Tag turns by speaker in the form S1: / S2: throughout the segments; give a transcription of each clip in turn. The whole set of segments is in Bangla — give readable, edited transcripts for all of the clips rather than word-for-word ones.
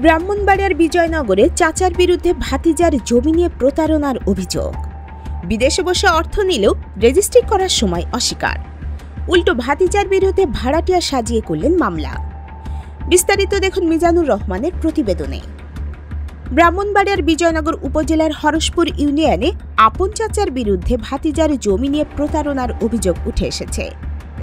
S1: ব্রাহ্মণবাড়িয়ার বিজয়নগরে চাচার বিরুদ্ধে ভাতিজার জমি নিয়ে প্রতারণার অভিযোগ। বিদেশে বসে অর্থ নিলেও রেজিস্ট্রি করার সময় অস্বীকার। উল্টো ভাতিজার বিরুদ্ধে ভাড়াটিয়া সাজিয়ে করলেন মামলা। বিস্তারিত দেখুন মিজানুর রহমানের প্রতিবেদনে। ব্রাহ্মণবাড়িয়ার বিজয়নগর উপজেলার হরসপুর ইউনিয়নে আপন চাচার বিরুদ্ধে ভাতিজার জমি নিয়ে প্রতারণার অভিযোগ উঠে এসেছে।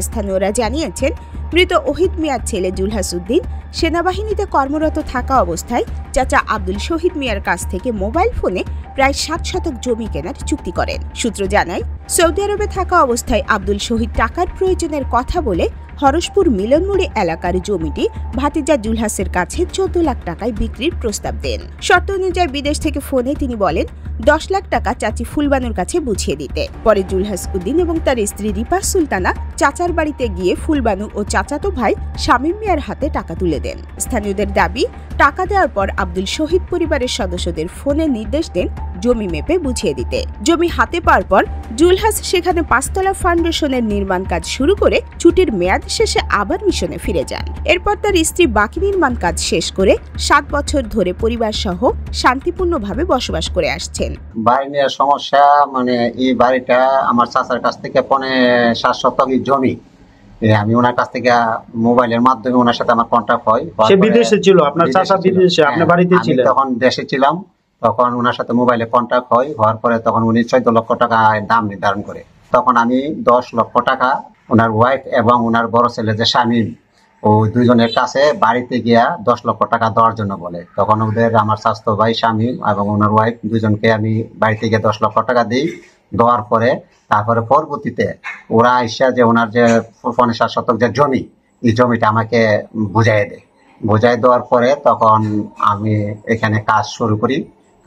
S1: স্থানীয়রা জানিয়েছেন, মৃত ওহিদ মিয়ার ছেলে জুলহাস উদ্দিন সেনাবাহিনীতে কর্মরত থাকা অবস্থায় চাচা আব্দুল শহীদ মিয়ার কাছ থেকে মোবাইল ফোনে প্রায় ৭ শতক জমি কেনার চুক্তি করেন। সূত্র জানায়, সৌদি আরবে থাকা অবস্থায় আব্দুল শহীদ টাকার প্রয়োজনের কথা বলে হরসপুর মিলনমুড়ি এলাকার জমিটি ভাতিজা জুলহাসের কাছে ১৪ লাখ টাকায় বিক্রির প্রস্তাব দেন। শর্ত অনুযায়ী বিদেশ থেকে ফোনে তিনি বলেন ১০ লাখ টাকা চাচি ফুলবানুর কাছে বুঝিয়ে দিতে। পরে জুলহাস উদ্দিন এবং তার স্ত্রী রিপা সুলতানা চাচার বাড়িতে গিয়ে ফুলবানু ও চাচাতো ভাই শামীম মিয়ার হাতে টাকা তুলে দেন। স্থানীয়দের দাবি, টাকা দেওয়ার পর আব্দুল শহীদ পরিবারের সদস্যদের ফোনে নির্দেশ দেন জমি মেপে বুঝিয়ে দিতে। জমি হাতে পাওয়ার পর জুলহাস সেখানে ৫ তলা ফাউন্ডেশনের নির্মাণ কাজ শুরু করে ছুটির মেয়াদ শেষে আবার মিশনে ফিরে যান। এরপর তার স্ত্রী বাকি নির্মাণ কাজ শেষ করে ৭ বছর ধরে পরিবার সহ শান্তিপূর্ণভাবে বসবাস করে আসছেন।
S2: বাড়ি নিয়ে সমস্যা মানে এই বাড়িটা আমার চাচার কাছ থেকে ৭ শতক জমি, আমি ওনার কাছ থেকে মোবাইলের মাধ্যমে ওনার সাথে আমার কন্টাক্ট হয়।
S3: সে বিদেশে ছিল, আপনার চাচা বিদেশে, আপনি বাড়িতে ছিলেন।
S2: তখন দেশে ছিলাম, তখন ওনার সাথে মোবাইলে কন্টাক্ট হয়। হওয়ার পরে তখন উনি ১৪ লক্ষ টাকা দাম নির্ধারণ করে। তখন আমি ১০ লক্ষ টাকা ওনার ওয়াইফ এবং ওনার বড় ছেলে যে শামীম, ও দুইজনের কাছে বাড়িতে গিয়া ১০ লক্ষ টাকা দেওয়ার জন্য বলে। তখন ওদের আমার স্বাস্থ্য ভাই শামীম এবং ওনার ওয়াইফ দুজনকে আমি বাড়িতে গিয়ে ১০ লক্ষ টাকা দিই। দেওয়ার পরে তারপরে পরবর্তীতে ওরা আইসা যে ওনার যে ৫ শতক যে জমি, এই জমিটা আমাকে বুঝাই দেয়। বুঝাই দেওয়ার পরে তখন আমি এখানে কাজ শুরু করি।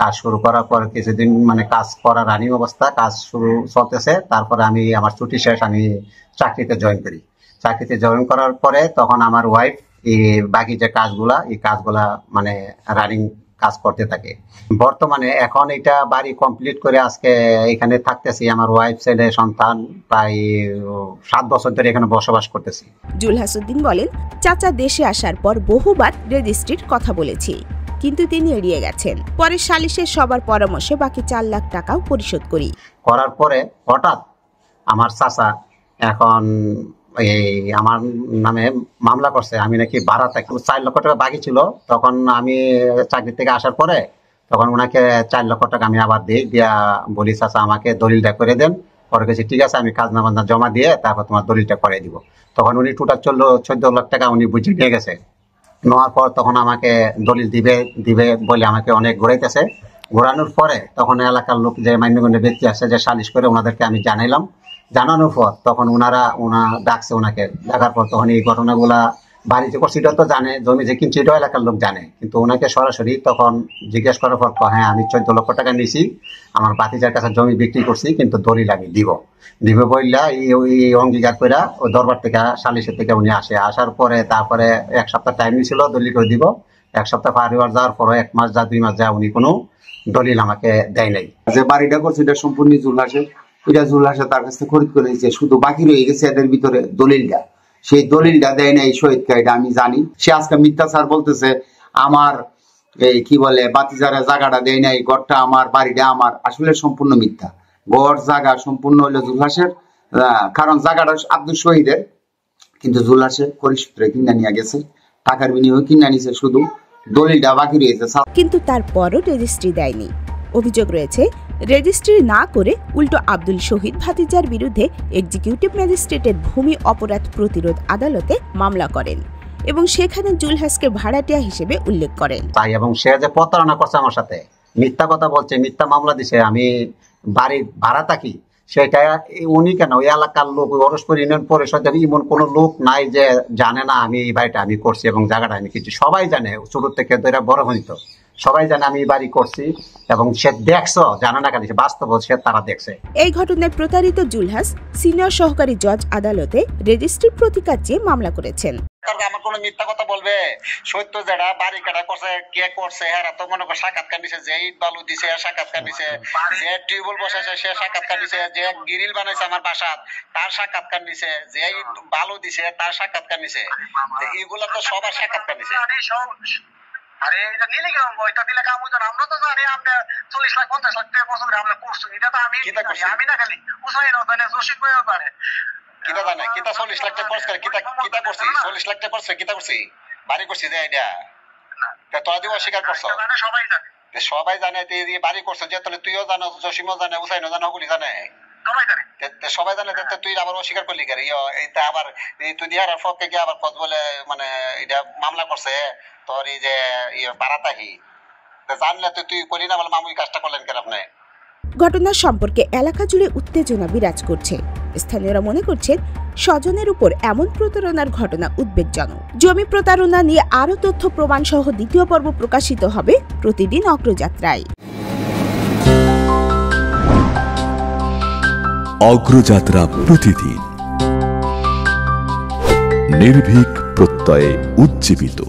S2: কাজ শুরু করার পর কিছুদিন মানে কাজ করা রানিং অবস্থা, কাজ শুরু চলতেছে। তারপরে আমি আমার ছুটি শেষ, আমি চাকরিতে জয়েন করি। চাকরিতে জয়েন করার পরে তখন আমার ওয়াইফ এই বাকি যে কাজগুলা, এই কাজগুলা মানে রানিং কাজ করতে থাকে। বর্তমানে এখন এটা বাড়ি কমপ্লিট করে আজকে এখানে থাকতেছি। আমার ওয়াইফ, ছেলে, সন্তান প্রায় ৭ বছর ধরে এখানে বসবাস করতেছি।
S1: জুলহাস উদ্দিন বলেন, চাচা দেশে আসার পর বহুবার রেজিস্ট্রির কথা বলেছি, কিন্তু তিনি এড়িয়ে গেছেন। পরে সালিশের সবার পরামর্শে বাকি ৪ লাখ টাকাও পরিশোধ
S2: করার পরে হঠাৎ আমার চাচা এখন এই আমার নামে মামলা করছে। আমি নাকি ভাড়া থাকি, ৪ লক্ষ টাকা বাকি ছিল। তখন আমি চাকরি থেকে আসার পরে তখন ওনাকে ৪ লক্ষ টাকা আমি আবার দিই, দিয়া বলি চাচা আমাকে দলিলটা করে দেন। পরে গেছি ঠিক আছে, আমি খাজনা জমা দিয়ে তারপর তোমার দলিলটা করে দিব। তখন উনি টোটাল ১৪ লাখ টাকা উনি বুঝে নিয়ে গেছে। নেওয়ার পর তখন আমাকে দলিল দিবে বলে আমাকে অনেক ঘুরাইতেছে। ঘোরানোর পরে তখন এলাকার লোক যে মান্যগণ্য ব্যক্তি আছে যে সালিশ করে, ওনাদেরকে আমি জানাইলাম। জানানোর পর তখন ওনারা ডাকছে ওনাকে। ডাকার পর তখন এই ঘটনাগুলা বাড়িতে করছে, এটা তো জানে, জমি যে কিনছে এটাও এলাকার লোক জানে। কিন্তু ওনাকে সরাসরি তখন জিজ্ঞেস করার পর হ্যাঁ আমি ১৪ লক্ষ টাকা নিছি, আমার ভাতিজার কাছে জমি বিক্রি করছি, কিন্তু দলিল আমি দিব বললা এই অঙ্গীকার করে ওই দরবার থেকে সালিশের থেকে উনি আসে। আসার পরে তারপরে ১ সপ্তাহ টাইম ছিল দলিল করে দিব। ১ সপ্তাহ পার হওয়ার যাওয়ার পরে ১ মাস যা ২ মাস যা উনি কোনো দলিল আমাকে দেয় নাই।
S4: যে বাড়িটা করছে এটা সম্পূর্ণ জুলহাসের, এটা জুলহাসে তার কাছে খরিদ করে দিয়েছে। শুধু বাকি রয়ে গেছে এদের ভিতরে দলিলটা, সেই দলিলটা দেয় নাই শহীদকে, এটা আমি জানি। সে আজকে মিথ্যাচার বলতেছে, আমার এই কি বলে বাতিজারা জায়গাটা দেয় নাই, ঘরটা আমার, বাড়িটা আমার। আসলে সম্পূর্ণ মিথ্যা। ঘর জায়গা সম্পূর্ণ হইলো জুলহাসের, কারণ জায়গাটা আব্দুল শহীদের, কিন্তু জুলহাসের পরিসূত্রে কিনে নিয়ে গেছে, টাকার বিনিময়ে কিনে নিয়েছে, শুধু দলিলটা বাকি রয়েছে।
S1: কিন্তু তারপরও রেজিস্ট্রি দেয়নি। অভিযোগ রয়েছে, রেজিস্ট্রি না করে উল্টো আব্দুল শহীদ ভাতিজার বিরুদ্ধে এক্সিকিউটিভ ম্যাজিস্ট্রেটের ভূমি অপরাধ প্রতিরোধ আদালতে মামলা করেন এবং সেখানে জুলহাসকে ভাড়াটিয়া হিসেবে উল্লেখ করেন।
S2: তাই এবং সে যে প্রতারণা করছে আমার সাথে, মিথ্যা কথা বলছে, মিথ্যা মামলা দিছে, আমি বাড়ি ভাড়া থাকি, সেটা উনি কেন ওই এলাকার লোক, ওই হরসপুর ইউনিয়ন পরিষদের এমন কোনো লোক নাই যে জানে না আমি এই বাড়িটা আমি করছি এবং জায়গাটা আমি কিছু। সবাই জানে, ছোট থেকে ধরে বড় হইতো সবাই জানে আমি এই বাড়ি করছি এবং সে দেখছো, জানে না কেন, বাস্তব সে তারা দেখছে।
S1: এই ঘটনায় প্রতারিত জুলহাস সিনিয়র সহকারী জজ আদালতে রেজিস্ট্রির প্রতিকার চেয়ে মামলা করেছেন।
S2: আমার কোনো মিথ্যা কথা বলবে, সত্য যেটা বাড়ি কাটা করছে, কে করছে, হ্যাঁ তো মনে করো সাক্ষাৎকার নিছে, যে ইট বালু দিছে সাক্ষাৎকার নিছে, যে টিউবওয়েল বসাইছে সে সাক্ষাৎকার নিছে, যে গ্রিল বানাইছে আমার বাসাত তার সাক্ষাৎকার নিছে, যে ইট বালু দিছে তার সাক্ষাৎকার নিছে। এগুলা তো সবার সাক্ষাৎকার নিছে।
S5: আরে এটা নিলে কেমন এটা দিলে কাম হইতো না। আমরা তো জানি আপনি 40 লাখ 50 লাখ টাকা বছরে আমরা করছেন, এটা তো আমি আমি না খালি হুসাইন জানে, জসিম ভাইও জানে।
S6: কিতা জানে কিতা 40 লাখ টাকা খরচ করে কিতা কিতা করছি 40 লাখ টাকা করছে কিতা করছি বাড়ি করছি যে এটা তা তোরা দিয়ে অস্বীকার করছ।
S5: সবাই জানে,
S6: সবাই জানে তুই যে বাড়ি করছ, যে তাহলে তুইও জানো, জসিমও জানে, হুসাইনও জানে, ওগুলি জানে,
S5: সবাই জানে।
S6: সবাই জানে। তুই আবার অস্বীকার করলি কেন? এইটা আবার তুই দিয়ে পক্ষে গিয়ে আবার কত বলে মানে এটা মামলা করছে তোর এই যে বারাতাহি জানলে তুই করি না বলে মামুই কাজটা করলেন কেন আপনি?
S1: ঘটনার সম্পর্কে এলাকা জুড়ে উত্তেজনা বিরাজ করছে। স্থানীয়রা মনে করছেন স্বজনের উপর এমন প্রতারণার ঘটনা উদ্বেগজনক। জমি প্রতারণা নিয়ে আরও তথ্য প্রমাণ সহ দ্বিতীয় পর্ব প্রকাশিত হবে প্রতিদিন অগ্রযাত্রায়।
S7: অগ্রযাত্রা প্রতিদিন, নির্ভীক প্রত্যয়ে উজ্জীবিত।